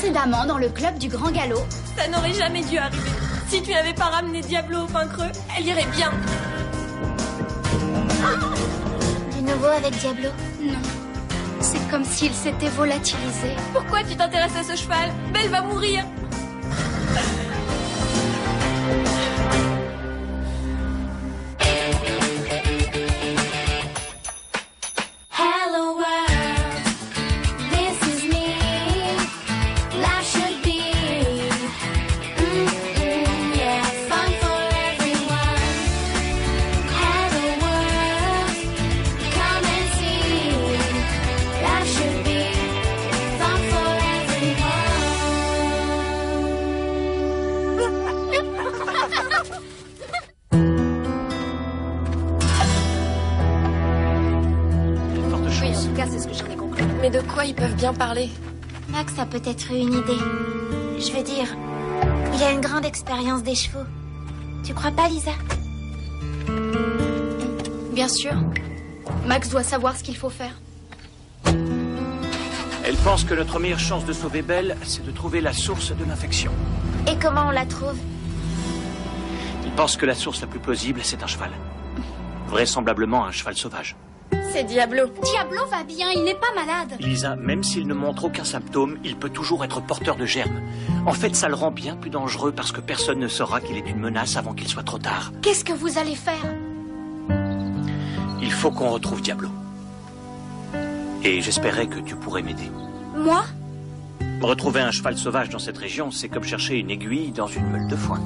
Précédemment dans le club du Grand Galop. Ça n'aurait jamais dû arriver. Si tu n'avais pas ramené Diablo au pain creux, elle irait bien. Du nouveau avec Diablo? Non. C'est comme s'il s'était volatilisé. Pourquoi tu t'intéresses à ce cheval? Belle va mourir. Mais de quoi ils peuvent bien parler? Max a peut-être eu une idée. Je veux dire, il a une grande expérience des chevaux. Tu crois pas, Lisa? Bien sûr. Max doit savoir ce qu'il faut faire. Elle pense que notre meilleure chance de sauver Belle, c'est de trouver la source de l'infection. Et comment on la trouve? Il pense que la source la plus plausible, c'est un cheval. Vraisemblablement un cheval sauvage. C'est Diablo. Diablo va bien, il n'est pas malade. Lisa, même s'il ne montre aucun symptôme, il peut toujours être porteur de germes. En fait, ça le rend bien plus dangereux parce que personne ne saura qu'il est une menace avant qu'il soit trop tard. Qu'est-ce que vous allez faire? Il faut qu'on retrouve Diablo. Et j'espérais que tu pourrais m'aider. Moi? Retrouver un cheval sauvage dans cette région, c'est comme chercher une aiguille dans une meule de foin.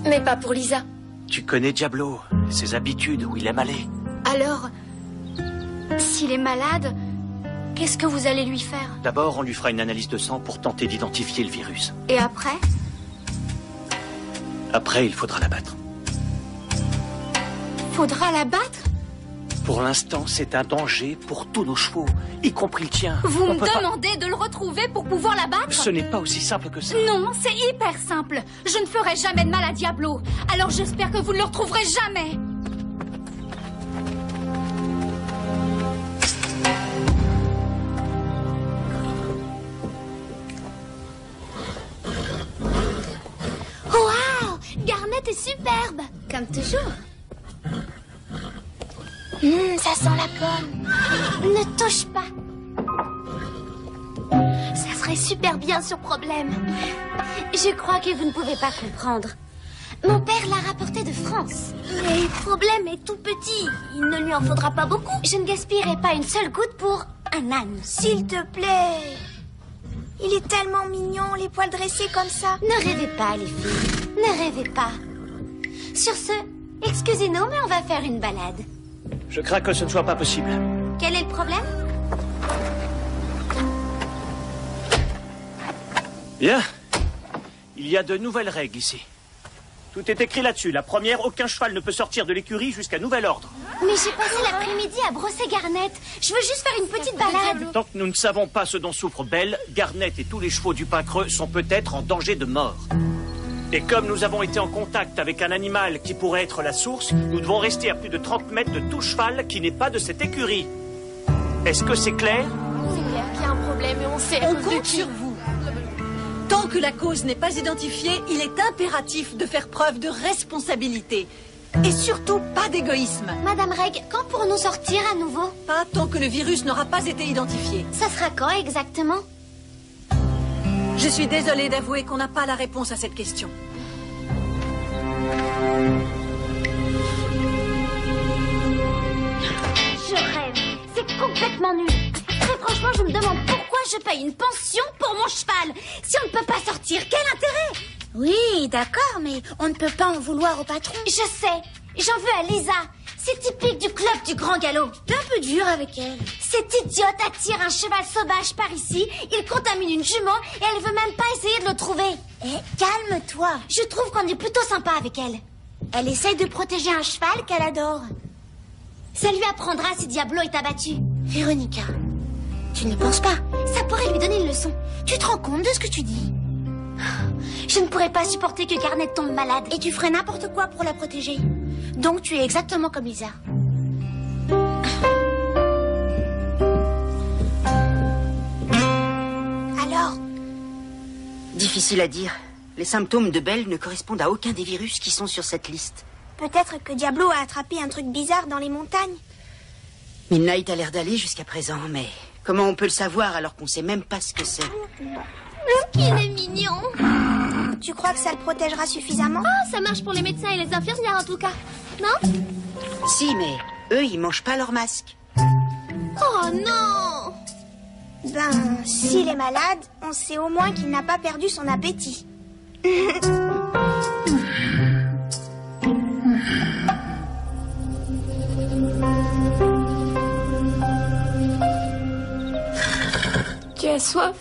Mais pas pour Lisa. Tu connais Diablo, ses habitudes, où il aime aller. Alors, s'il est malade, qu'est-ce que vous allez lui faire? D'abord, on lui fera une analyse de sang pour tenter d'identifier le virus. Et après? Après, il faudra l'abattre. Faudra l'abattre? Pour l'instant, c'est un danger pour tous nos chevaux, y compris le tien. Vous me demandez de le retrouver pour pouvoir l'abattre? Ce n'est pas aussi simple que ça. Non, c'est hyper simple. Je ne ferai jamais de mal à Diablo. Alors j'espère que vous ne le retrouverez jamais. Waouh! Garnet est superbe. Comme toujours. Ça sent la pomme. Ne touche pas. Ça serait super bien sur problème. Je crois que vous ne pouvez pas comprendre. Mon père l'a rapporté de France. Mais problème est tout petit. Il ne lui en faudra pas beaucoup. Je ne gaspillerai pas une seule goutte pour un âne. S'il te plaît. Il est tellement mignon, les poils dressés comme ça. Ne rêvez pas, les filles. Ne rêvez pas. Sur ce, excusez-nous, mais on va faire une balade. Je crains que ce ne soit pas possible. Quel est le problème? Bien. Il y a de nouvelles règles ici. Tout est écrit là-dessus. La première, aucun cheval ne peut sortir de l'écurie jusqu'à nouvel ordre. Mais j'ai passé l'après-midi à brosser Garnet. Je veux juste faire une petite balade. Tant que nous ne savons pas ce dont souffre Belle, Garnet et tous les chevaux du pain creux sont peut-être en danger de mort. Et comme nous avons été en contact avec un animal qui pourrait être la source, nous devons rester à plus de 30 mètres de tout cheval qui n'est pas de cette écurie. Est-ce que c'est clair? C'est clair qu'il y a un problème et on sait. On compte sur vous. Tant que la cause n'est pas identifiée, il est impératif de faire preuve de responsabilité. Et surtout, pas d'égoïsme. Madame Reg, quand pourrons-nous sortir à nouveau? Pas tant que le virus n'aura pas été identifié. Ça sera quand exactement? Je suis désolée d'avouer qu'on n'a pas la réponse à cette question. Je rêve. C'est complètement nul. Très franchement, je me demande pourquoi je paye une pension pour mon cheval. Si on ne peut pas sortir, quel intérêt? Oui, d'accord, mais on ne peut pas en vouloir au patron. Je sais. J'en veux à Lisa. C'est typique du club du Grand Galop. T'es un peu dur avec elle. Cette idiote attire un cheval sauvage par ici, il contamine une jument et elle veut même pas essayer de le trouver. Calme-toi. Je trouve qu'on est plutôt sympa avec elle. Elle essaye de protéger un cheval qu'elle adore. Ça lui apprendra si Diablo est abattu. Véronica, tu ne penses pas? Ça pourrait lui donner une leçon. Tu te rends compte de ce que tu dis? Je ne pourrais pas supporter que Garnet tombe malade. Et tu ferais n'importe quoi pour la protéger. Donc tu es exactement comme Lisa. Alors, Difficile à dire. Les symptômes de Belle ne correspondent à aucun des virus qui sont sur cette liste. Peut-être que Diablo a attrapé un truc bizarre dans les montagnes. Midnight a l'air d'aller jusqu'à présent, mais comment on peut le savoir alors qu'on sait même pas ce que c'est? Qu'il est mignon. Tu crois que ça le protégera suffisamment? Oh, ça marche pour les médecins et les infirmières en tout cas. Non? Si, mais eux, ils mangent pas leur masque. Oh non! Ben, s'il est malade, on sait au moins qu'il n'a pas perdu son appétit. Tu as soif?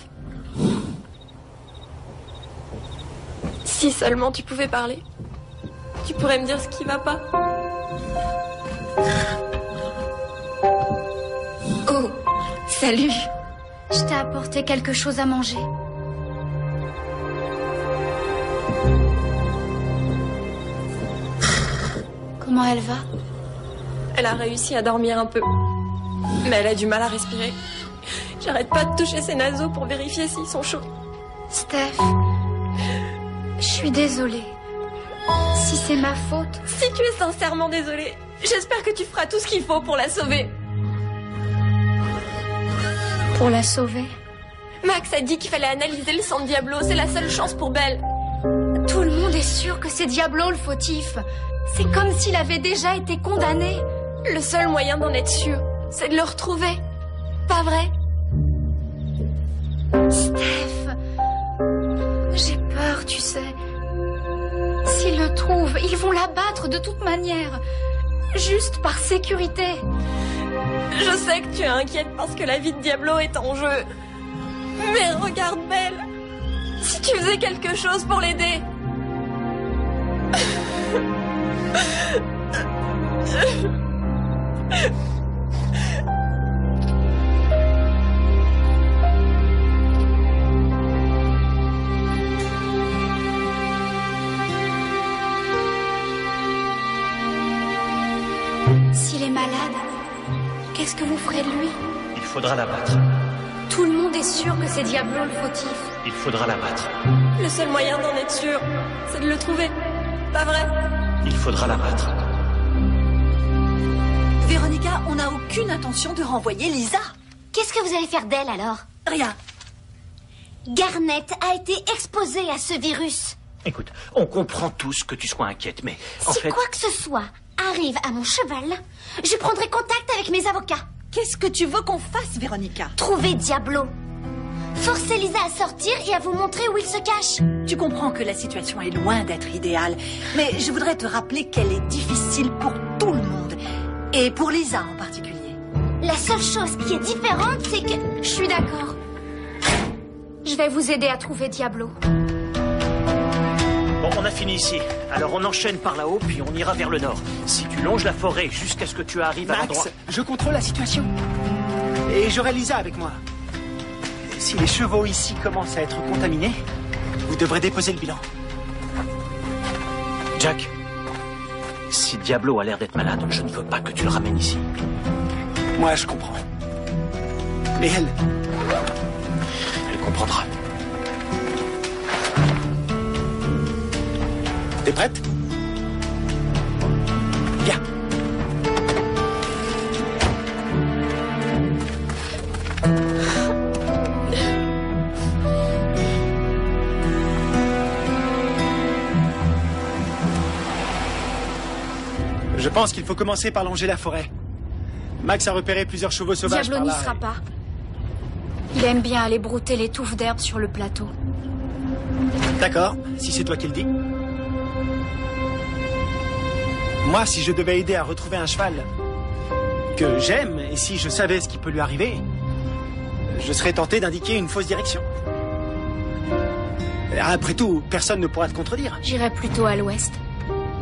Si seulement tu pouvais parler. Tu pourrais me dire ce qui va pas. Oh, salut. Je t'ai apporté quelque chose à manger. Comment elle va? Elle a réussi à dormir un peu. Mais elle a du mal à respirer. J'arrête pas de toucher ses naseaux pour vérifier s'ils sont chauds. Steph, je suis désolée. Si c'est ma faute... Si tu es sincèrement désolée, j'espère que tu feras tout ce qu'il faut pour la sauver. Pour la sauver? Max a dit qu'il fallait analyser le sang de Diablo. C'est la seule chance pour Belle. Tout le monde est sûr que c'est Diablo le fautif. C'est comme s'il avait déjà été condamné. Le seul moyen d'en être sûr, c'est de le retrouver. Pas vrai? Steph, j'ai peur, tu sais. S'ils le trouvent, ils vont l'abattre de toute manière. Juste par sécurité. Je sais que tu es inquiète parce que la vie de Diablo est en jeu. Mais regarde Belle. Si tu faisais quelque chose pour l'aider. S'il est malade, qu'est-ce que vous ferez de lui? Il faudra l'abattre. Tout le monde est sûr que c'est Diablo le fautif. Il faudra l'abattre. Le seul moyen d'en être sûr, c'est de le trouver. Pas vrai? Il faudra l'abattre. Véronica, on n'a aucune intention de renvoyer Lisa. Qu'est-ce que vous allez faire d'elle alors? Rien. Garnet a été exposée à ce virus. Écoute, on comprend tous que tu sois inquiète, mais en Si fait... quoi que ce soit arrive à mon cheval, je prendrai contact avec mes avocats. Qu'est-ce que tu veux qu'on fasse, Véronica? Trouver Diablo. Forcez Lisa à sortir et à vous montrer où il se cache. Tu comprends que la situation est loin d'être idéale, mais je voudrais te rappeler qu'elle est difficile pour tout le monde, et pour Lisa en particulier. La seule chose qui est différente, c'est que... Je suis d'accord. Je vais vous aider à trouver Diablo. Bon, on a fini ici. Alors on enchaîne par là-haut, puis on ira vers le nord. Si tu longes la forêt jusqu'à ce que tu arrives à l'endroit... Max, je contrôle la situation. Et j'aurai Lisa avec moi. Si les chevaux ici commencent à être contaminés, vous devrez déposer le bilan. Jack, si Diablo a l'air d'être malade, je ne veux pas que tu le ramènes ici. Moi, je comprends. Mais elle... Elle comprendra. T'es prête? Viens. Je pense qu'il faut commencer par longer la forêt. Max a repéré plusieurs chevaux sauvages Diablo par n'y là. sera pas. Il aime bien aller brouter les touffes d'herbe sur le plateau. D'accord, si c'est toi qui le dis. Moi, si je devais aider à retrouver un cheval que j'aime, et si je savais ce qui peut lui arriver, je serais tenté d'indiquer une fausse direction. Après tout, personne ne pourra te contredire. J'irai plutôt à l'ouest.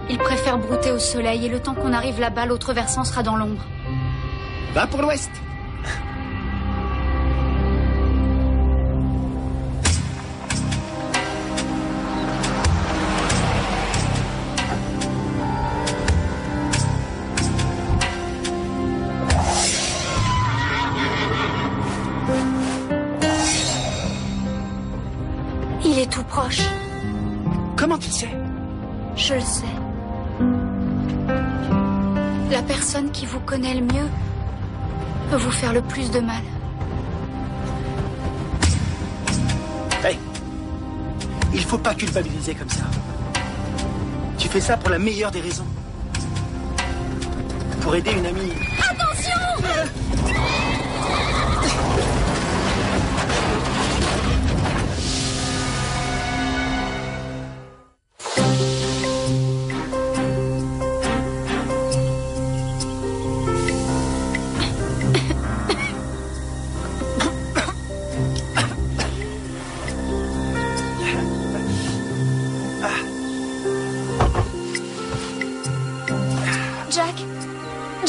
Il préfère brouter au soleil et le temps qu'on arrive là-bas, l'autre versant sera dans l'ombre. Va pour l'ouest. Il Il est tout proche. Comment tu le sais? Je le sais. La personne qui vous connaît le mieux peut vous faire le plus de mal. Hey, il faut pas culpabiliser comme ça. Tu fais ça pour la meilleure des raisons. Pour aider une amie. Attention!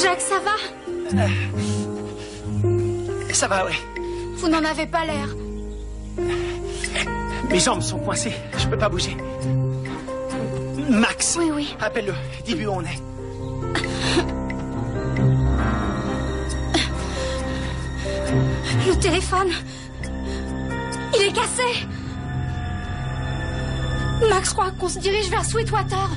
Jack, ça va? Ça va, ouais. Vous n'en avez pas l'air. Mes jambes sont coincées. Je peux pas bouger. Max. Oui, oui. Appelle-le. Dis-lui où on est. Le téléphone. Il est cassé. Max croit qu'on se dirige vers Sweetwater.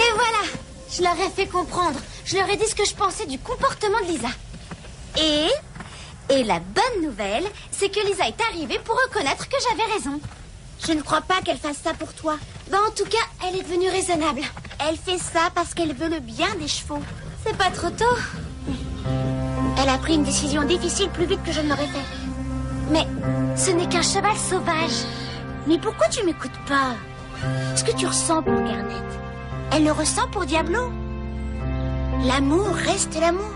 Et voilà, je leur ai fait comprendre. Je leur ai dit ce que je pensais du comportement de Lisa. Et la bonne nouvelle, c'est que Lisa est arrivée pour reconnaître que j'avais raison. Je ne crois pas qu'elle fasse ça pour toi. En tout cas, elle est devenue raisonnable. Elle fait ça parce qu'elle veut le bien des chevaux. C'est pas trop tôt. Elle a pris une décision difficile plus vite que je ne l'aurais fait. Mais ce n'est qu'un cheval sauvage. Mais pourquoi tu m'écoutes pas? Ce que tu ressens pour Garnet, elle le ressent pour Diablo. L'amour reste l'amour.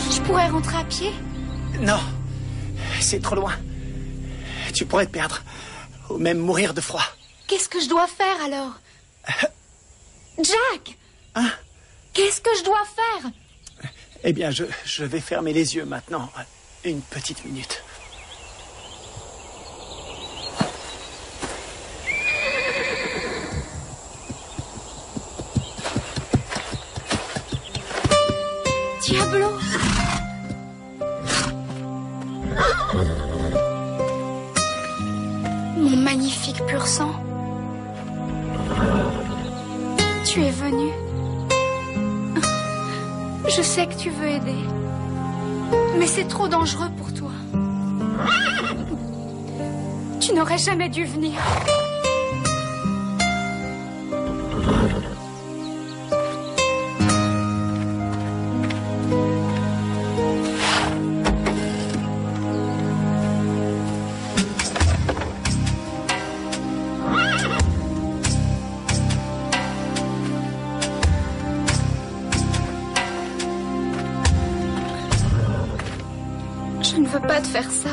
Je pourrais rentrer à pied? Non, c'est trop loin. Tu pourrais te perdre, ou même mourir de froid. Qu'est-ce que je dois faire alors? Jack! Hein? Qu'est-ce que je dois faire? Eh bien, je vais fermer les yeux maintenant. Une petite minute. Diablo! Mon magnifique pur sang. Tu es venu. Je sais que tu veux aider. Mais c'est trop dangereux pour toi. Tu n'aurais jamais dû venir. Je ne veux pas te faire ça.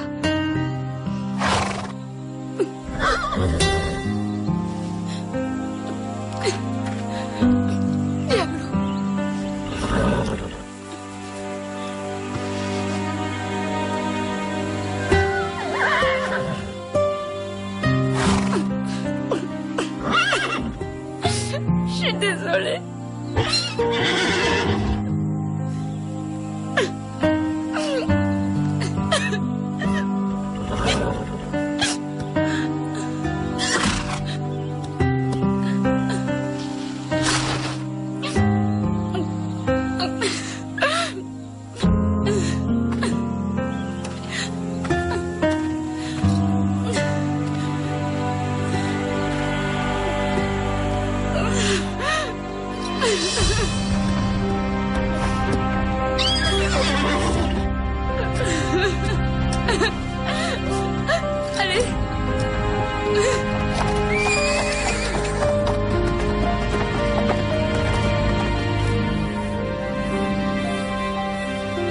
Je suis désolée. Allez.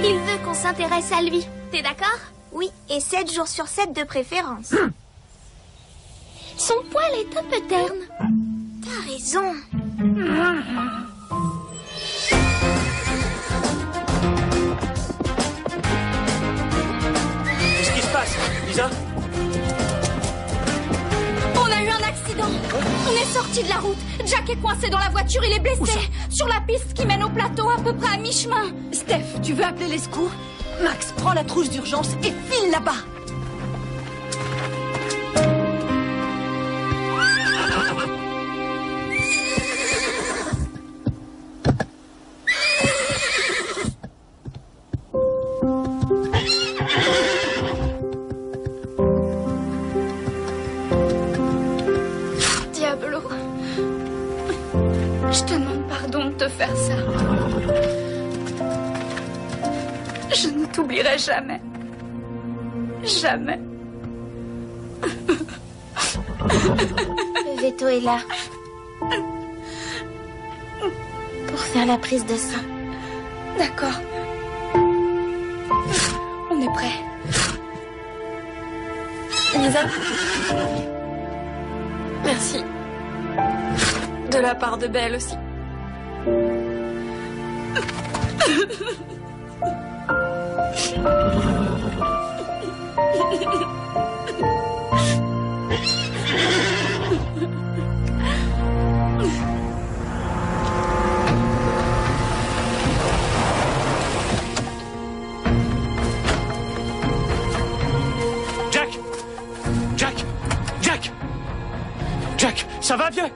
Il veut qu'on s'intéresse à lui. T'es d'accord? Oui, et 7 jours sur 7 de préférence. Son poil est un peu terne. T'as raison. Qu'est-ce qui se passe, Lisa? On a eu un accident. est sorti de la route. Jack est coincé dans la voiture, il est blessé. Sur la piste qui mène au plateau, à peu près à mi-chemin. Steph, tu veux appeler les secours? Max, prends la trousse d'urgence et file là-bas. Diablo. Je te demande pardon de te faire ça. Je ne t'oublierai jamais. Jamais. Le veto est là. Pour faire la prise de sang. D'accord. On est prêt. Lisa. Merci. De la part de Belle aussi. Jack! Jack! Jack! Jack, ça va bien?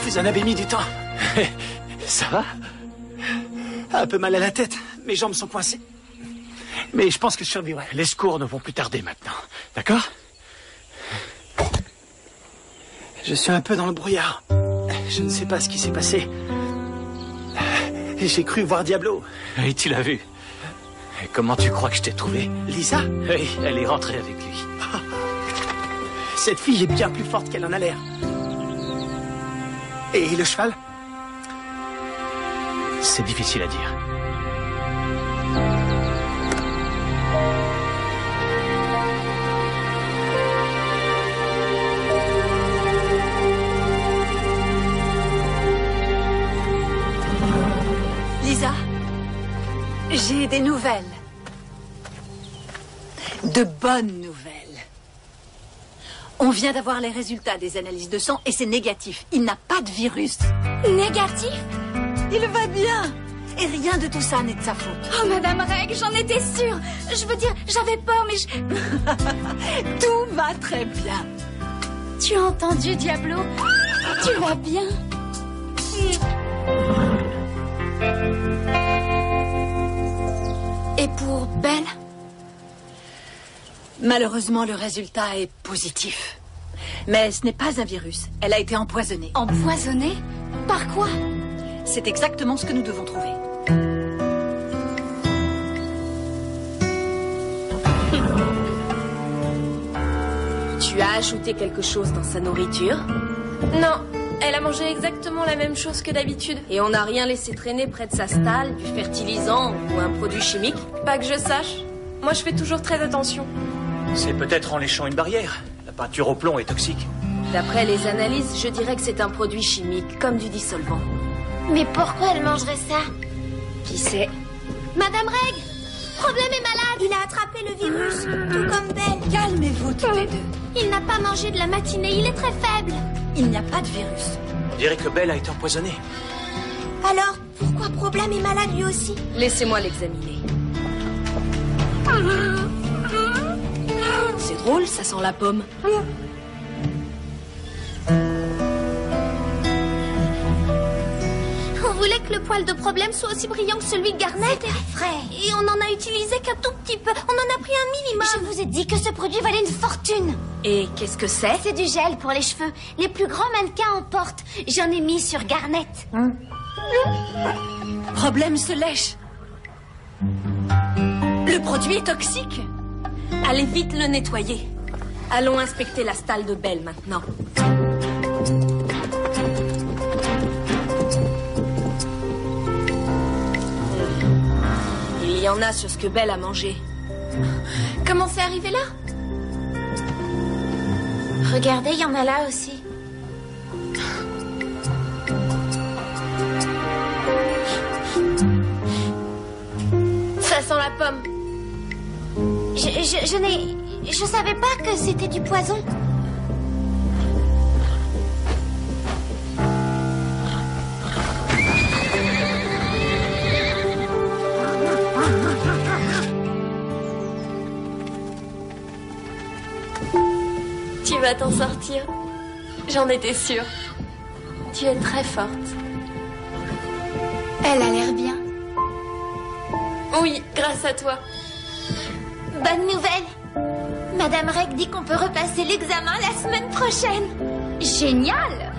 Vous en avez mis du temps. Ça va? Un peu mal à la tête. Mes jambes sont coincées. Mais je pense que je survivrai. Les secours ne vont plus tarder maintenant. D'accord? Je suis un peu dans le brouillard. Je ne sais pas ce qui s'est passé. J'ai cru voir Diablo. Oui, tu l'as vu. Et comment tu crois que je t'ai trouvé? Lisa? Oui, elle est rentrée avec lui. Cette fille est bien plus forte qu'elle en a l'air. Et le cheval? C'est difficile à dire. Lisa, j'ai des nouvelles. De bonnes nouvelles. On vient d'avoir les résultats des analyses de sang et c'est négatif. Il n'a pas de virus. Négatif? Il va bien. Et rien de tout ça n'est de sa faute. Oh, Madame Reg, j'en étais sûre. Je veux dire, j'avais peur, mais Tout va très bien. Tu as entendu, Diablo? Tu vas bien? Et pour Belle? Malheureusement, le résultat est positif. Mais ce n'est pas un virus. Elle a été empoisonnée. Empoisonnée? Par quoi? C'est exactement ce que nous devons trouver. Tu as ajouté quelque chose dans sa nourriture? Non, elle a mangé exactement la même chose que d'habitude. Et on n'a rien laissé traîner près de sa stalle, du fertilisant ou un produit chimique? Pas que je sache. Moi, je fais toujours très attention. C'est peut-être en léchant une barrière. La peinture au plomb est toxique. D'après les analyses, je dirais que c'est un produit chimique, comme du dissolvant. Mais pourquoi elle mangerait ça? Qui sait? Madame Reg, Problème est malade. Il a attrapé le virus, tout comme Belle. Calmez-vous tous les deux. Il n'a pas mangé de la matinée, il est très faible. Il n'y a pas de virus. On dirait que Belle a été empoisonnée. Alors, pourquoi Problème est malade lui aussi? Laissez-moi l'examiner. C'est drôle, ça sent la pomme. On voulait que le poil de Problème soit aussi brillant que celui de Garnet. C'est vrai. Et on n'en a utilisé qu'un tout petit peu. On en a pris un minimum. Je vous ai dit que ce produit valait une fortune. Et qu'est-ce que c'est? C'est du gel pour les cheveux. Les plus grands mannequins en portent. J'en ai mis sur Garnet. Problème se lèche. Le produit est toxique. Allez vite le nettoyer. Allons inspecter la stalle de Belle maintenant. Il y en a sur ce que Belle a mangé. Comment c'est arrivé là? Regardez, il y en a là aussi. Ça sent la pomme. Je savais pas que c'était du poison. Tu vas t'en sortir. J'en étais sûre. Tu es très forte. Elle a l'air bien. Oui, grâce à toi. Bonne nouvelle. Madame Reg dit qu'on peut repasser l'examen la semaine prochaine. Génial!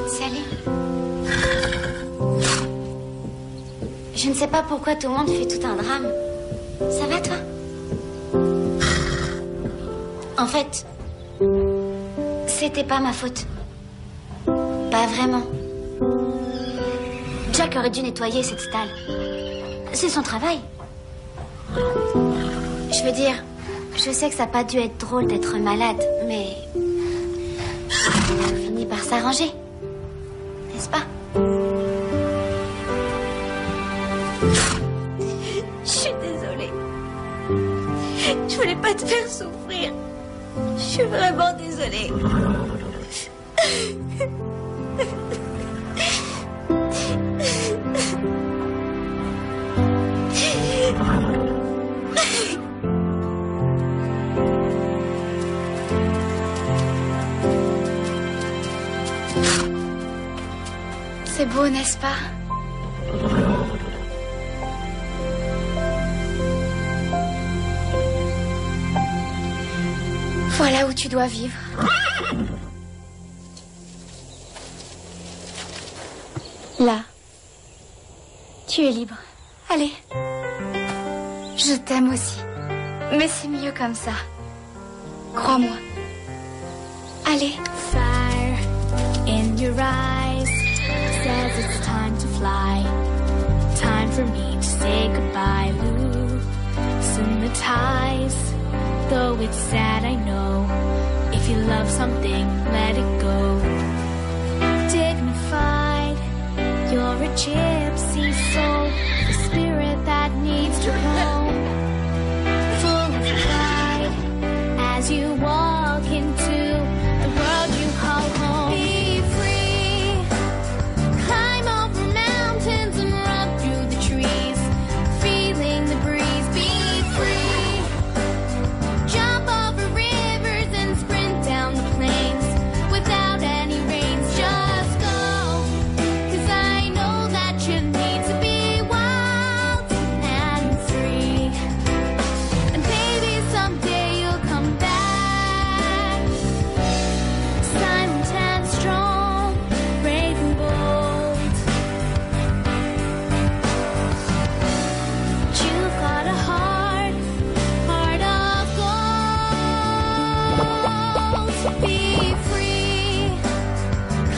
Salut. Je ne sais pas pourquoi tout le monde fait tout un drame. Ça va, toi? En fait, c'était pas ma faute. Pas vraiment. Jack aurait dû nettoyer cette stalle. C'est son travail. Je veux dire, je sais que ça n'a pas dû être drôle d'être malade, mais tout finit par s'arranger. N'est-ce pas? Je suis désolée. Je voulais pas te faire souffrir. Je suis vraiment désolée. C'est beau, n'est-ce pas? Voilà où tu dois vivre. Là. Tu es libre. Allez. Je t'aime aussi. Mais c'est mieux comme ça. Crois-moi. Allez. Fire in your eyes says it's time to fly. Time for me to say goodbye. Loosen the ties. Though it's sad, I know. If you love something, let it go. Dignified, you're a gypsy soul, the spirit that needs to roam. Full of pride, as you walk into the world you call home. Be free, climb over mountains and run through the trees, feeling the breeze. Be free, jump over rivers and sprint down the plains without any reins. Just go, 'cause I know that you need to be wild and free. And maybe someday you'll come back, silent and strong, brave and bold. You've got a heart of gold. Be free,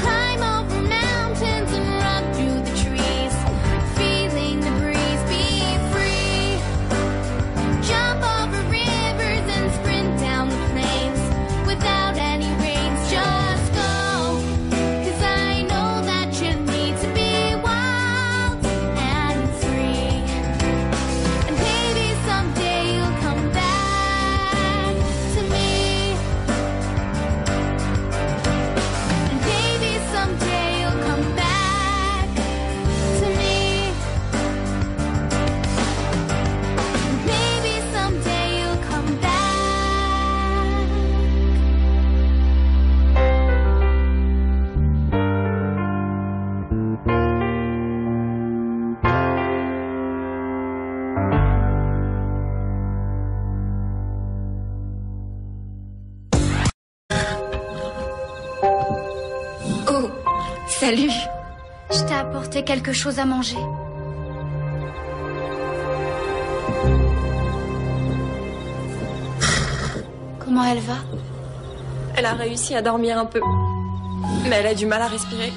climb over mountains and run through the trees, feeling the breeze. Be free, jump over rivers and sprint down the plains without any reins. Just go, 'cause I know that you need to be wild and free. And maybe someday you'll come back to me. And maybe someday you'll come back to me. And maybe someday you'll come back. Oh, salut. Je t'ai apporté quelque chose à manger. Comment elle va? Elle a réussi à dormir un peu. Mais elle a du mal à respirer.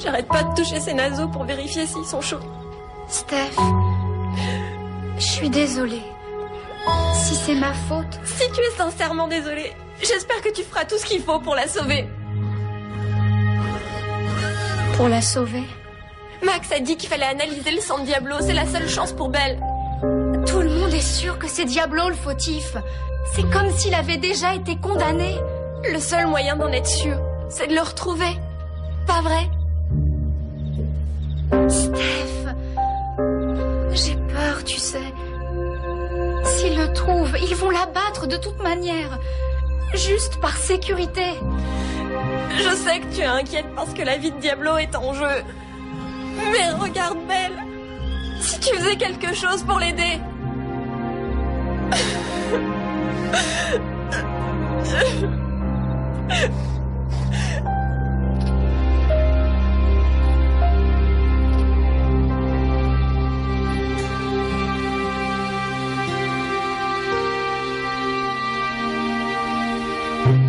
J'arrête pas de toucher ses naseaux pour vérifier s'ils sont chauds. Steph, je suis désolée. Si c'est ma faute, Si tu es sincèrement désolée, j'espère que tu feras tout ce qu'il faut pour la sauver. pour la sauver. Max a dit qu'il fallait analyser le sang de Diablo, c'est la seule chance pour Belle. Tout le monde est sûr que c'est Diablo le fautif. C'est comme s'il avait déjà été condamné. Le seul moyen d'en être sûr, c'est de le retrouver. Pas vrai? Steph, j'ai peur, tu sais. S'ils le trouvent, ils vont l'abattre de toute manière. Juste par sécurité. Je sais que tu es inquiète parce que la vie de Diablo est en jeu. Mais regarde Belle. Si tu faisais quelque chose pour l'aider.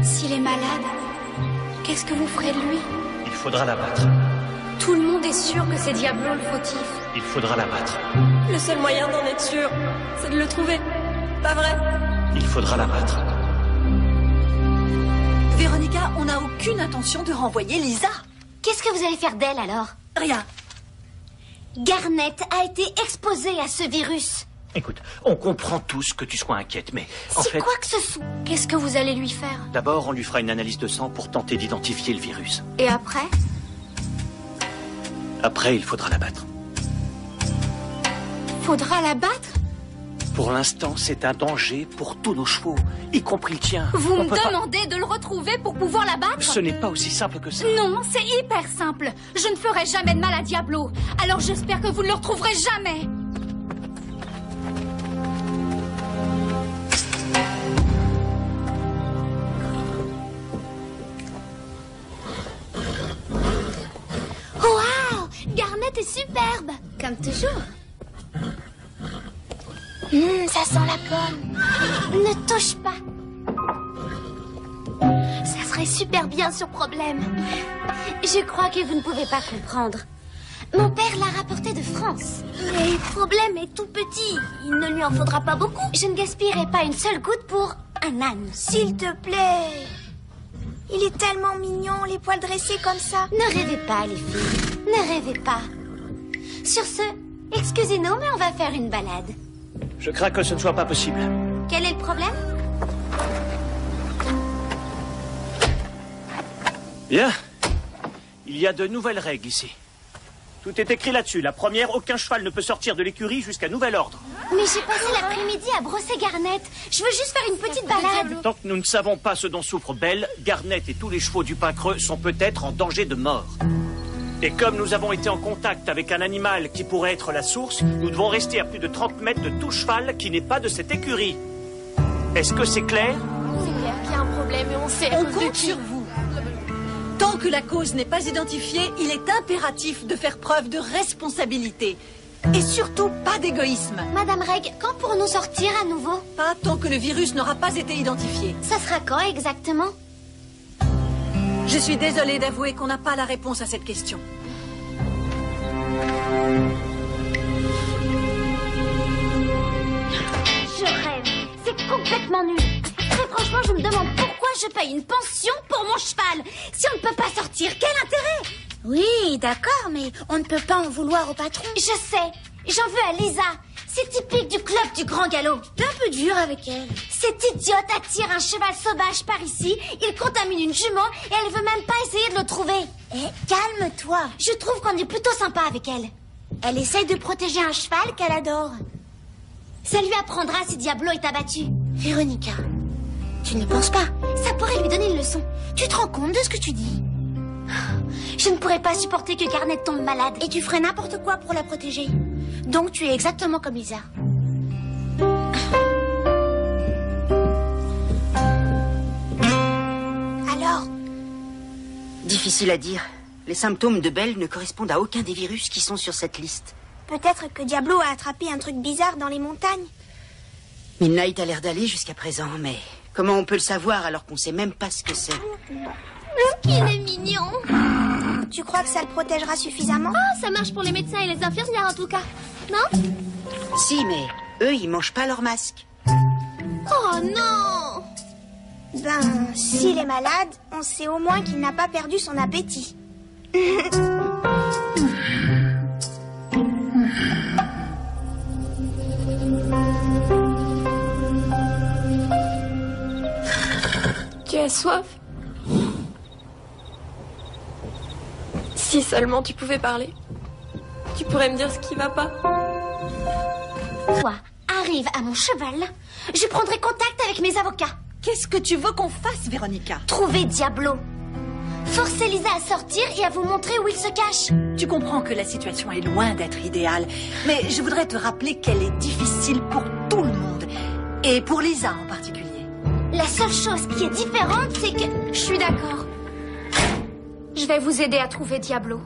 S'il est malade, qu'est-ce que vous ferez de lui? Il faudra l'abattre. Tout le monde est sûr que c'est Diablo le fautif. Il faudra l'abattre. Le seul moyen d'en être sûr, c'est de le trouver. Pas vrai? Il faudra l'abattre. Véronica, on n'a aucune intention de renvoyer Lisa. Qu'est-ce que vous allez faire d'elle alors? Rien. Garnet a été exposée à ce virus. Écoute, on comprend tous que tu sois inquiète, mais en C'est fait... quoi que ce soit? Qu'est-ce que vous allez lui faire? D'abord, on lui fera une analyse de sang pour tenter d'identifier le virus. Et après? Après, il faudra l'abattre. Faudra l'abattre? Pour l'instant, c'est un danger pour tous nos chevaux, y compris le tien. Vous On me peut pas- demandez de le retrouver pour pouvoir l'abattre? Ce n'est pas aussi simple que ça. Non, c'est hyper simple. Je ne ferai jamais de mal à Diablo. Alors j'espère que vous ne le retrouverez jamais. Waouh! Garnet est superbe! Comme toujours. Ça sent la pomme. Ne touche pas. Ça serait super bien sur problème. Je crois que vous ne pouvez pas comprendre. Mon père l'a rapporté de France. Mais le problème est tout petit. Il ne lui en faudra pas beaucoup. Je ne gaspillerai pas une seule goutte pour un âne. S'il te plaît. Il est tellement mignon, les poils dressés comme ça. Ne rêvez pas, les filles. Ne rêvez pas. Sur ce, excusez-nous, mais on va faire une balade. Je crains que ce ne soit pas possible. Quel est le problème? Bien. Il y a de nouvelles règles ici. Tout est écrit là-dessus. La première, aucun cheval ne peut sortir de l'écurie jusqu'à nouvel ordre. Mais j'ai passé l'après-midi à brosser Garnet. Je veux juste faire une petite balade. Tant que nous ne savons pas ce dont souffre Belle, Garnet et tous les chevaux du Pin Creux sont peut-être en danger de mort. Et comme nous avons été en contact avec un animal qui pourrait être la source, nous devons rester à plus de 30 mètres de tout cheval qui n'est pas de cette écurie. Est-ce que c'est clair? C'est clair qu'il y a un problème et on sait à On cause de compte qui. sur vous. Tant que la cause n'est pas identifiée, il est impératif de faire preuve de responsabilité. Et surtout, pas d'égoïsme. Madame Reg, quand pourrons-nous sortir à nouveau? Pas tant que le virus n'aura pas été identifié. Ça sera quand exactement? Je suis désolée d'avouer qu'on n'a pas la réponse à cette question. Je rêve. C'est complètement nul. Très franchement, je me demande pourquoi je paye une pension pour mon cheval. Si on ne peut pas sortir, quel intérêt? Oui, d'accord, mais on ne peut pas en vouloir au patron. Je sais. J'en veux à Lisa. C'est typique du club du grand galop. T'es un peu dur avec elle. Cette idiote attire un cheval sauvage par ici, il contamine une jument et elle veut même pas essayer de le trouver. Eh, calme-toi. Je trouve qu'on est plutôt sympa avec elle. Elle essaye de protéger un cheval qu'elle adore. Ça lui apprendra si Diablo est abattu. Véronica, tu ne penses pas? Ça pourrait lui donner une leçon. Tu te rends compte de ce que tu dis? Je ne pourrais pas supporter que Garnet tombe malade. Et tu ferais n'importe quoi pour la protéger. Donc tu es exactement comme Lisa. Alors? Difficile à dire. Les symptômes de Belle ne correspondent à aucun des virus qui sont sur cette liste. Peut-être que Diablo a attrapé un truc bizarre dans les montagnes. Midnight a l'air d'aller jusqu'à présent, mais comment on peut le savoir alors qu'on sait même pas ce que c'est? Qu'il est mignon. Tu crois que ça le protégera suffisamment? Oh, ça marche pour les médecins et les infirmières en tout cas. Non? Si, mais eux, ils mangent pas leur masque. Oh non! Ben, s'il est malade, on sait au moins qu'il n'a pas perdu son appétit. Tu as soif? Si seulement tu pouvais parler. Tu pourrais me dire ce qui va pas. Toi, arrive à mon cheval. Je prendrai contact avec mes avocats. Qu'est-ce que tu veux qu'on fasse, Véronica? Trouver Diablo. Forcez Lisa à sortir et à vous montrer où il se cache. Tu comprends que la situation est loin d'être idéale, mais je voudrais te rappeler qu'elle est difficile pour tout le monde, et pour Lisa en particulier. La seule chose qui est différente, c'est que... Je suis d'accord. Je vais vous aider à trouver Diablo.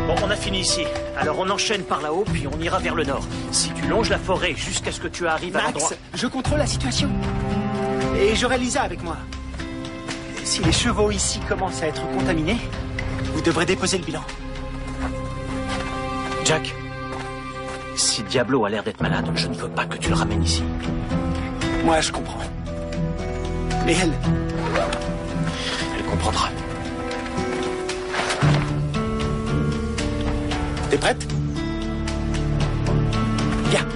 Bon, on a fini ici. Alors on enchaîne par là-haut, puis on ira vers le nord. Si tu longes la forêt jusqu'à ce que tu arrives à l'endroit... Max, je contrôle la situation. Et j'aurai Lisa avec moi. Si les chevaux ici commencent à être contaminés, vous devrez déposer le bilan. Jack, si Diablo a l'air d'être malade, je ne veux pas que tu le ramènes ici. Moi, je comprends. Mais elle... Elle comprendra. T'es prête? Viens.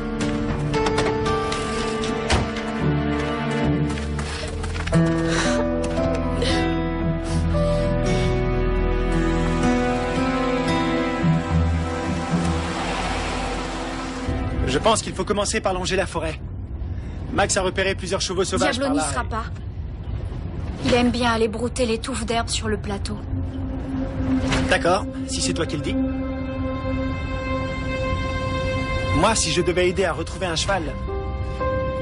Je pense qu'il faut commencer par longer la forêt. Max a repéré plusieurs chevaux sauvages Diablo par n'y là. sera pas. Il aime bien aller brouter les touffes d'herbe sur le plateau. D'accord, si c'est toi qui le dis. Moi, si je devais aider à retrouver un cheval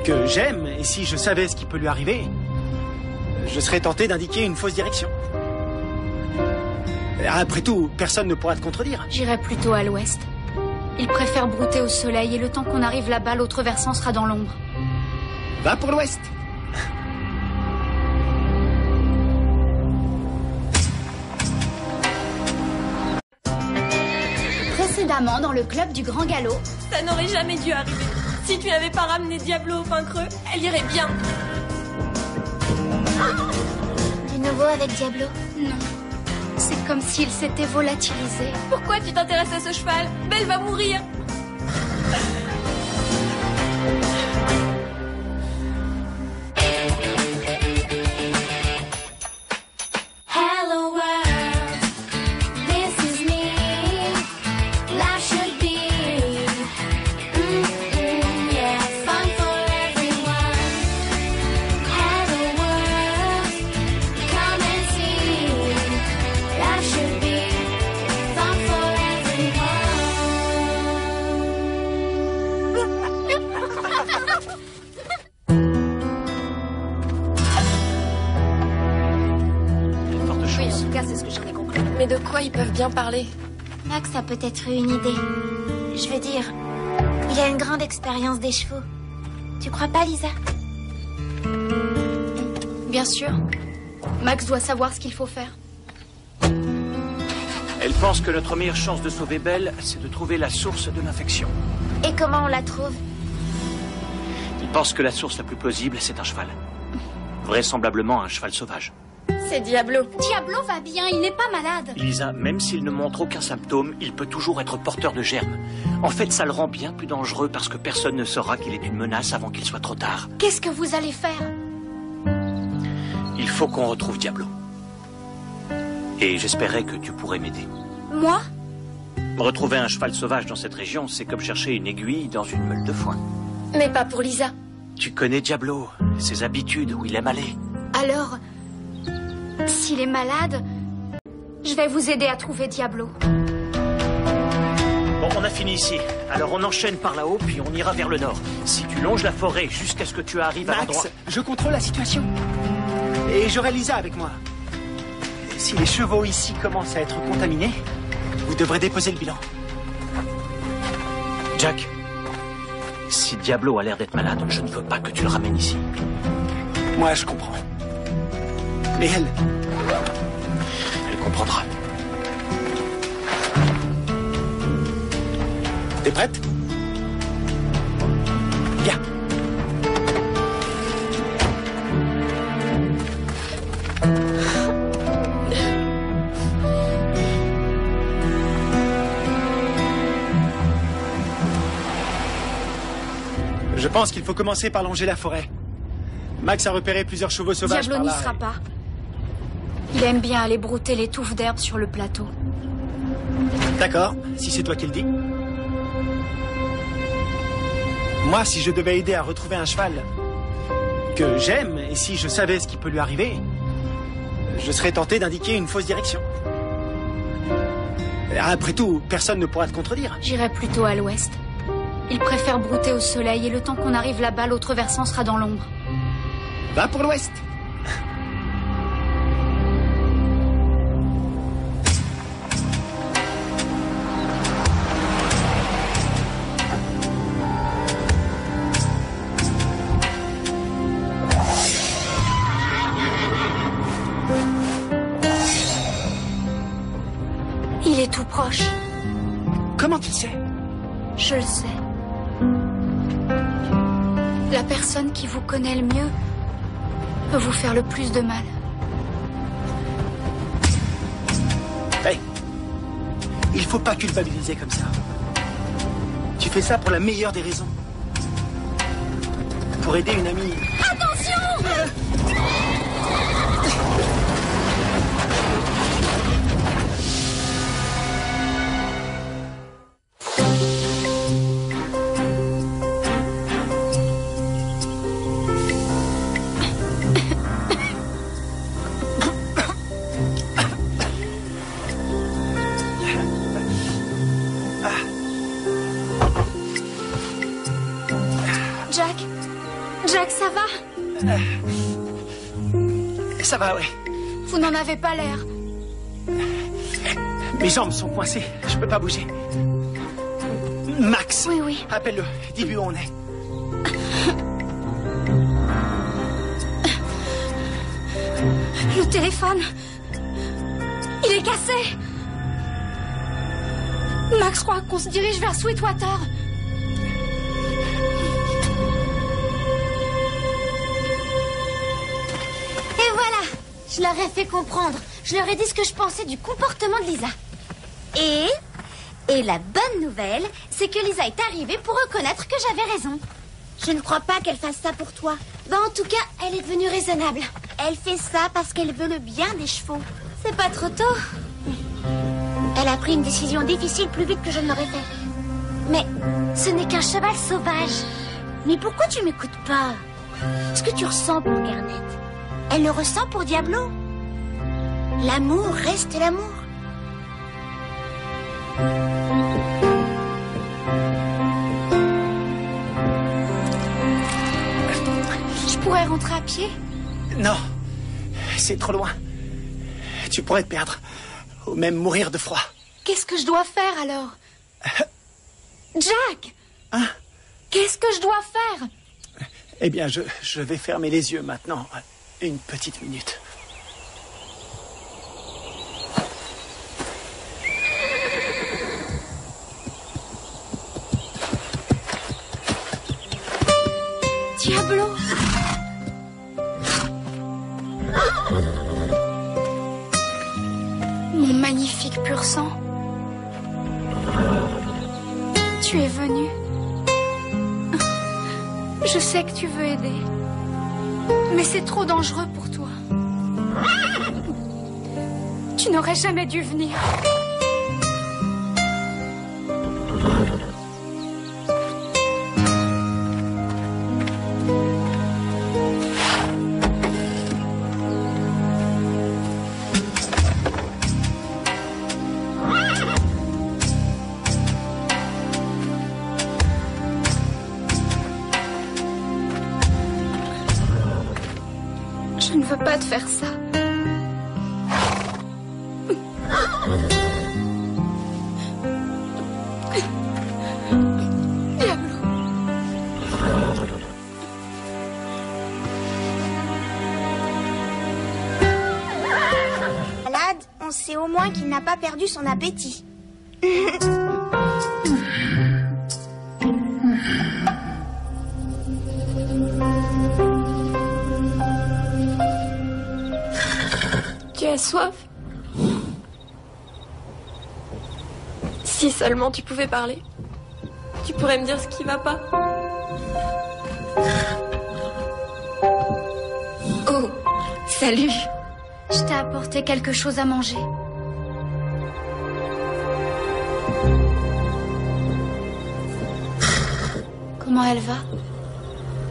que j'aime, et si je savais ce qui peut lui arriver, je serais tenté d'indiquer une fausse direction. Après tout, personne ne pourra te contredire. J'irai plutôt à l'ouest. Il préfère brouter au soleil et le temps qu'on arrive là-bas, l'autre versant sera dans l'ombre. Va pour l'ouest. Précédemment, dans le club du Grand Galop. Ça n'aurait jamais dû arriver. Si tu n'avais pas ramené Diablo au pain creux, elle irait bien. Du nouveau avec Diablo? Non. C'est comme s'il s'était volatilisé. Pourquoi tu t'intéresses à ce cheval? Belle va mourir. Hello world, this is me. Life should be, yeah, fun for everyone. Hello world, come and see. Life should be fun for Forte Oui, en chance. tout cas, c'est ce que j'en ai compris. Mais de quoi ils peuvent bien parler? Max a peut-être eu une idée. Je veux dire, il a une grande expérience des chevaux. Tu crois pas, Lisa? Bien sûr. Max doit savoir ce qu'il faut faire. Elle pense que notre meilleure chance de sauver Belle, c'est de trouver la source de l'infection. Et comment on la trouve? Il pense que la source la plus plausible, c'est un cheval. Vraisemblablement un cheval sauvage. C'est Diablo. Diablo va bien, il n'est pas malade. Lisa, même s'il ne montre aucun symptôme, il peut toujours être porteur de germes. En fait, ça le rend bien plus dangereux parce que personne ne saura qu'il est une menace avant qu'il soit trop tard. Qu'est-ce que vous allez faire? Il faut qu'on retrouve Diablo. Et j'espérais que tu pourrais m'aider. Moi? Retrouver un cheval sauvage dans cette région, c'est comme chercher une aiguille dans une meule de foin. Mais pas pour Lisa. Tu connais Diablo, ses habitudes, où il aime aller. Alors, s'il est malade, je vais vous aider à trouver Diablo. Bon, on a fini ici. Alors on enchaîne par là-haut, puis on ira vers le nord. Si tu longes la forêt jusqu'à ce que tu arrives à l'endroit... Max, je contrôle la situation. Et j'aurai Lisa avec moi. Si les chevaux ici commencent à être contaminés, vous devrez déposer le bilan. Jack, si Diablo a l'air d'être malade, je ne veux pas que tu le ramènes ici. Moi, je comprends. Mais elle... Elle comprendra. T'es prête? Viens. Je pense qu'il faut commencer par longer la forêt. Max a repéré plusieurs chevaux sauvages Diablo par n'y là. sera pas. Il aime bien aller brouter les touffes d'herbe sur le plateau. D'accord, si c'est toi qui le dis. Moi, si je devais aider à retrouver un cheval que j'aime, et si je savais ce qui peut lui arriver, je serais tenté d'indiquer une fausse direction. Après tout, personne ne pourra te contredire. J'irai plutôt à l'ouest. Il préfère brouter au soleil et le temps qu'on arrive là-bas, l'autre versant sera dans l'ombre. Va pour l'ouest. Il est tout proche. Comment tu le sais? Je le sais. La personne qui vous connaît le mieux peut vous faire le plus de mal. Hey, il faut pas culpabiliser comme ça. Tu fais ça pour la meilleure des raisons. Pour aider une amie. Attention! Jack, ça va? Ça va, ouais. Vous n'en avez pas l'air. Mes jambes sont coincées, je peux pas bouger. Max. Oui, oui. Appelle-le, dis-lui où on est. Le téléphone. Il est cassé. Max croit qu'on se dirige vers Sweetwater. Je leur ai fait comprendre. Je leur ai dit ce que je pensais du comportement de Lisa. Et la bonne nouvelle, c'est que Lisa est arrivée pour reconnaître que j'avais raison. Je ne crois pas qu'elle fasse ça pour toi. En tout cas, elle est devenue raisonnable. Elle fait ça parce qu'elle veut le bien des chevaux. C'est pas trop tôt. Elle a pris une décision difficile plus vite que je ne l'aurais fait. Mais ce n'est qu'un cheval sauvage. Mais pourquoi tu m'écoutes pas? Ce que tu ressens pour Garnet, elle le ressent pour Diablo. L'amour reste l'amour. Je pourrais rentrer à pied? Non, c'est trop loin. Tu pourrais te perdre, ou même mourir de froid. Qu'est-ce que je dois faire alors? Jack! Hein? Qu'est-ce que je dois faire? Eh bien, je vais fermer les yeux maintenant. Une petite minute. Diablo! Mon magnifique pur sang. Tu es venu. Je sais que tu veux aider. Mais c'est trop dangereux pour toi. Tu n'aurais jamais dû venir. Je ne veux pas te faire ça. Malade, on sait au moins qu'il n'a pas perdu son appétit. Tu as soif? Si seulement tu pouvais parler. Tu pourrais me dire ce qui va pas. Oh, salut. Je t'ai apporté quelque chose à manger. Comment elle va?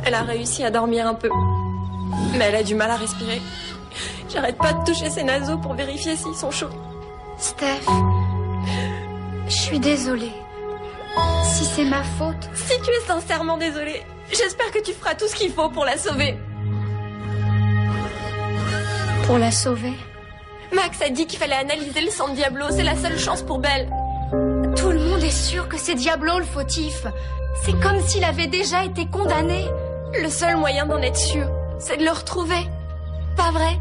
Elle a réussi à dormir un peu. Mais elle a du mal à respirer. J'arrête pas de toucher ses naseaux pour vérifier s'ils sont chauds. Steph, je suis désolée. Si c'est ma faute... Si tu es sincèrement désolée, j'espère que tu feras tout ce qu'il faut pour la sauver. Pour la sauver? Max a dit qu'il fallait analyser le sang de Diablo. C'est la seule chance pour Belle. Tout le monde est sûr que c'est Diablo le fautif. C'est comme s'il avait déjà été condamné. Le seul moyen d'en être sûr, c'est de le retrouver. Pas vrai?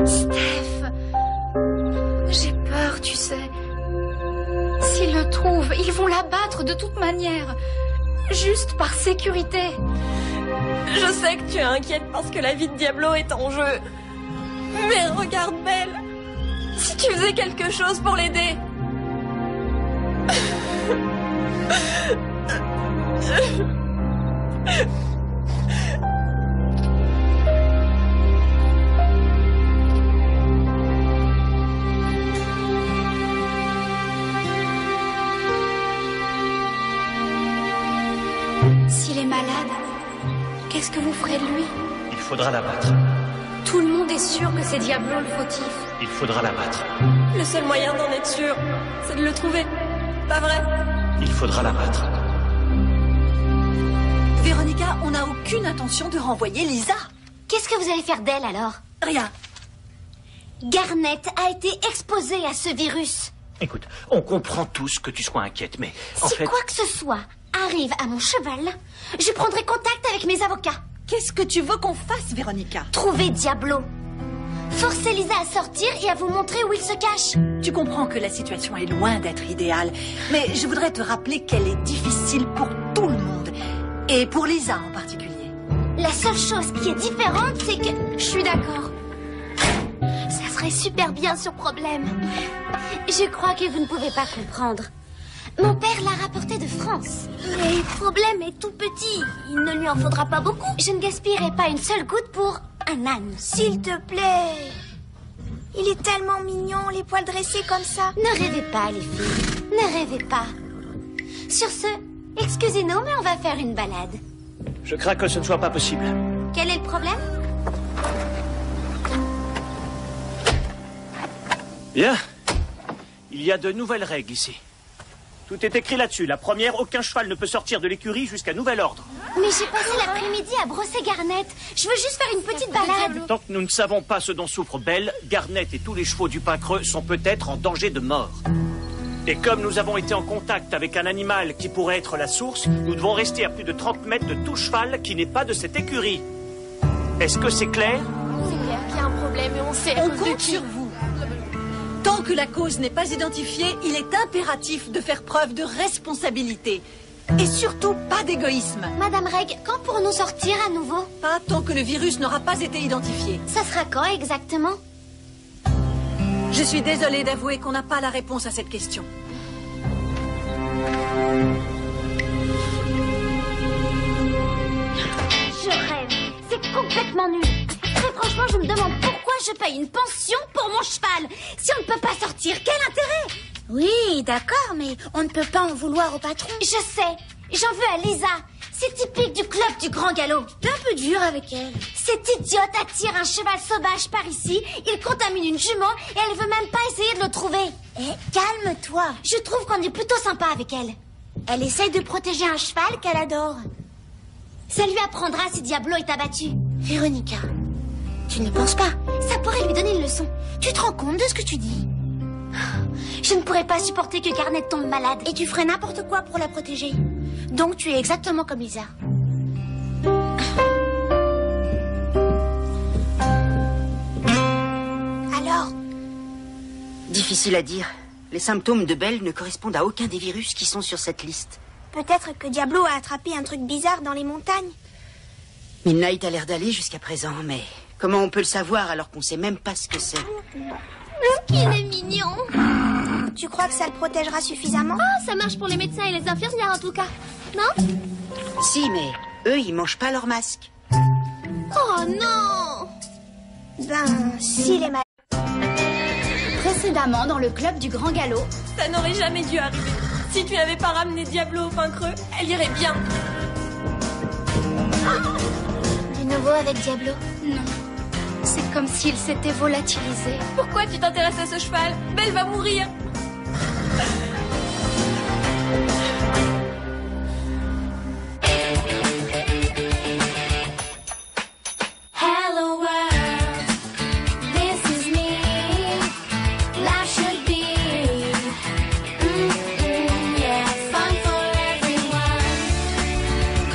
Steph, j'ai peur, tu sais. S'ils le trouvent, ils vont l'abattre de toute manière. Juste par sécurité. Je sais que tu es inquiète parce que la vie de Diablo est en jeu. Mais regarde Belle. Si tu faisais quelque chose pour l'aider. S'il est malade, qu'est-ce que vous ferez de lui? Il faudra l'abattre. Tout le monde est sûr que c'est Diablo le fautif. Il faudra l'abattre. Le seul moyen d'en être sûr, c'est de le trouver. Pas vrai? Il faudra l'abattre. Véronica, on n'a aucune intention de renvoyer Lisa. Qu'est-ce que vous allez faire d'elle alors? Rien. Garnet a été exposée à ce virus. Écoute, on comprend tous que tu sois inquiète, mais en Si fait... quoi que ce soit arrive à mon cheval, je prendrai contact avec mes avocats. Qu'est-ce que tu veux qu'on fasse, Véronica? Trouver Diablo. Forcer Lisa à sortir et à vous montrer où il se cache. Tu comprends que la situation est loin d'être idéale, mais je voudrais te rappeler qu'elle est difficile pour tout le monde, et pour Lisa en particulier. La seule chose qui est différente, c'est que... Je suis d'accord. Ça serait super bien sur problème. Je crois que vous ne pouvez pas comprendre. Mon père l'a rapporté de France. Mais problème est tout petit. Il ne lui en faudra pas beaucoup. Je ne gaspillerai pas une seule goutte pour un âne. S'il te plaît. Il est tellement mignon, les poils dressés comme ça. Ne rêvez pas, les filles. Ne rêvez pas. Sur ce, excusez-nous, mais on va faire une balade. Je crains que ce ne soit pas possible. Quel est le problème? Bien. Il y a de nouvelles règles ici. Tout est écrit là-dessus. La première, aucun cheval ne peut sortir de l'écurie jusqu'à nouvel ordre. Mais j'ai passé l'après-midi à brosser Garnet. Je veux juste faire une petite balade. Tant que nous ne savons pas ce dont souffre Belle, Garnet et tous les chevaux du pain creux sont peut-être en danger de mort. Et comme nous avons été en contact avec un animal qui pourrait être la source, nous devons rester à plus de 30 mètres de tout cheval qui n'est pas de cette écurie. Est-ce que c'est clair? C'est clair qu'il y a un problème et on sait à On cause de compte qui. sur vous. Tant que la cause n'est pas identifiée, il est impératif de faire preuve de responsabilité. Et surtout, pas d'égoïsme. Madame Reg, quand pourrons-nous sortir à nouveau? Pas tant que le virus n'aura pas été identifié. Ça sera quand exactement? Je suis désolée d'avouer qu'on n'a pas la réponse à cette question. Je rêve. C'est complètement nul. Très franchement, je me demande pourquoi je paye une pension pour mon cheval. Si on ne peut pas sortir, quel intérêt? Oui, d'accord, mais on ne peut pas en vouloir au patron. Je sais. J'en veux à Lisa. C'est typique du club du grand galop. T'es un peu dur avec elle. Cette idiote attire un cheval sauvage par ici, il contamine une jument et elle veut même pas essayer de le trouver. Calme-toi. Je trouve qu'on est plutôt sympa avec elle. Elle essaye de protéger un cheval qu'elle adore. Ça lui apprendra si Diablo est abattu. Véronica, tu ne penses pas? Ça pourrait lui donner une leçon. Tu te rends compte de ce que tu dis? Je ne pourrais pas supporter que Garnet tombe malade. Et tu ferais n'importe quoi pour la protéger. Donc tu es exactement comme Lisa. Alors? Difficile à dire. Les symptômes de Belle ne correspondent à aucun des virus qui sont sur cette liste. Peut-être que Diablo a attrapé un truc bizarre dans les montagnes. Midnight a l'air d'aller jusqu'à présent, mais comment on peut le savoir alors qu'on sait même pas ce que c'est? Il est mignon. Tu crois que ça le protégera suffisamment? Ah, ça marche pour les médecins et les infirmières en tout cas. Non? Si, mais eux, ils mangent pas leur masque. Oh non! Ben, s'il est malade... Précédemment, dans le club du Grand Galop. Ça n'aurait jamais dû arriver. Si tu n'avais pas ramené Diablo au pain creux, elle irait bien. Du nouveau avec Diablo? Non. C'est comme s'il s'était volatilisé. Pourquoi tu t'intéresses à ce cheval? Belle va mourir. Hello world, this is me. Life should be, yeah, fun for everyone.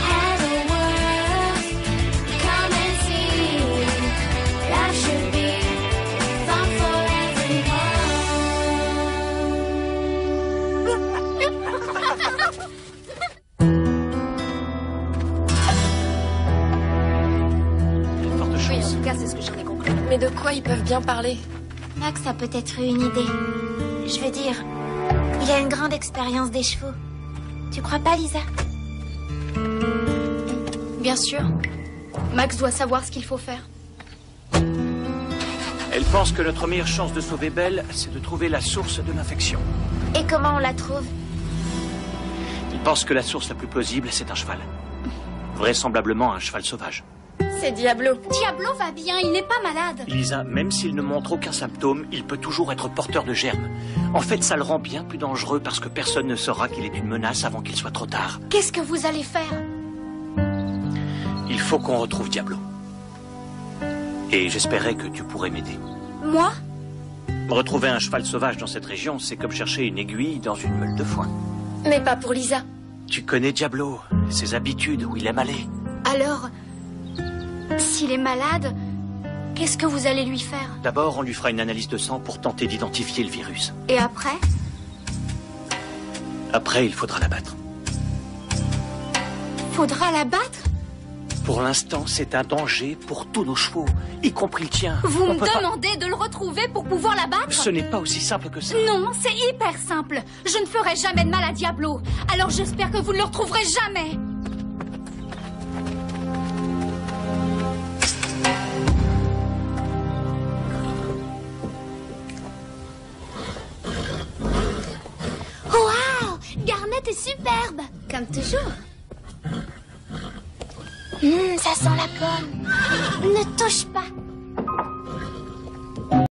Hello world, come and see. Life should be fun for Oui, en tout cas, c'est ce que j'en ai compris. Mais de quoi ils peuvent bien parler? Max a peut-être eu une idée. Je veux dire, il a une grande expérience des chevaux. Tu crois pas, Lisa? Bien sûr. Max doit savoir ce qu'il faut faire. Elle pense que notre meilleure chance de sauver Belle, c'est de trouver la source de l'infection. Et comment on la trouve? Il pense que la source la plus plausible, c'est un cheval. Vraisemblablement un cheval sauvage. C'est Diablo. Diablo va bien, il n'est pas malade. Lisa, même s'il ne montre aucun symptôme, il peut toujours être porteur de germes. En fait, ça le rend bien plus dangereux parce que personne ne saura qu'il est une menace avant qu'il soit trop tard. Qu'est-ce que vous allez faire? Il faut qu'on retrouve Diablo. Et j'espérais que tu pourrais m'aider. Moi? Retrouver un cheval sauvage dans cette région, c'est comme chercher une aiguille dans une meule de foin. Mais pas pour Lisa. Tu connais Diablo, ses habitudes, où il aime aller. Alors, s'il est malade, qu'est-ce que vous allez lui faire? D'abord, on lui fera une analyse de sang pour tenter d'identifier le virus. Et après? Après, il faudra l'abattre. Faudra l'abattre? Pour l'instant, c'est un danger pour tous nos chevaux, y compris le tien. Vous On me peut pas- demandez de le retrouver pour pouvoir l'abattre? Ce n'est pas aussi simple que ça. Non, c'est hyper simple. Je ne ferai jamais de mal à Diablo. Alors j'espère que vous ne le retrouverez jamais. Waouh! Garnet est superbe! Comme toujours. Ça sent la pomme. Ne touche pas.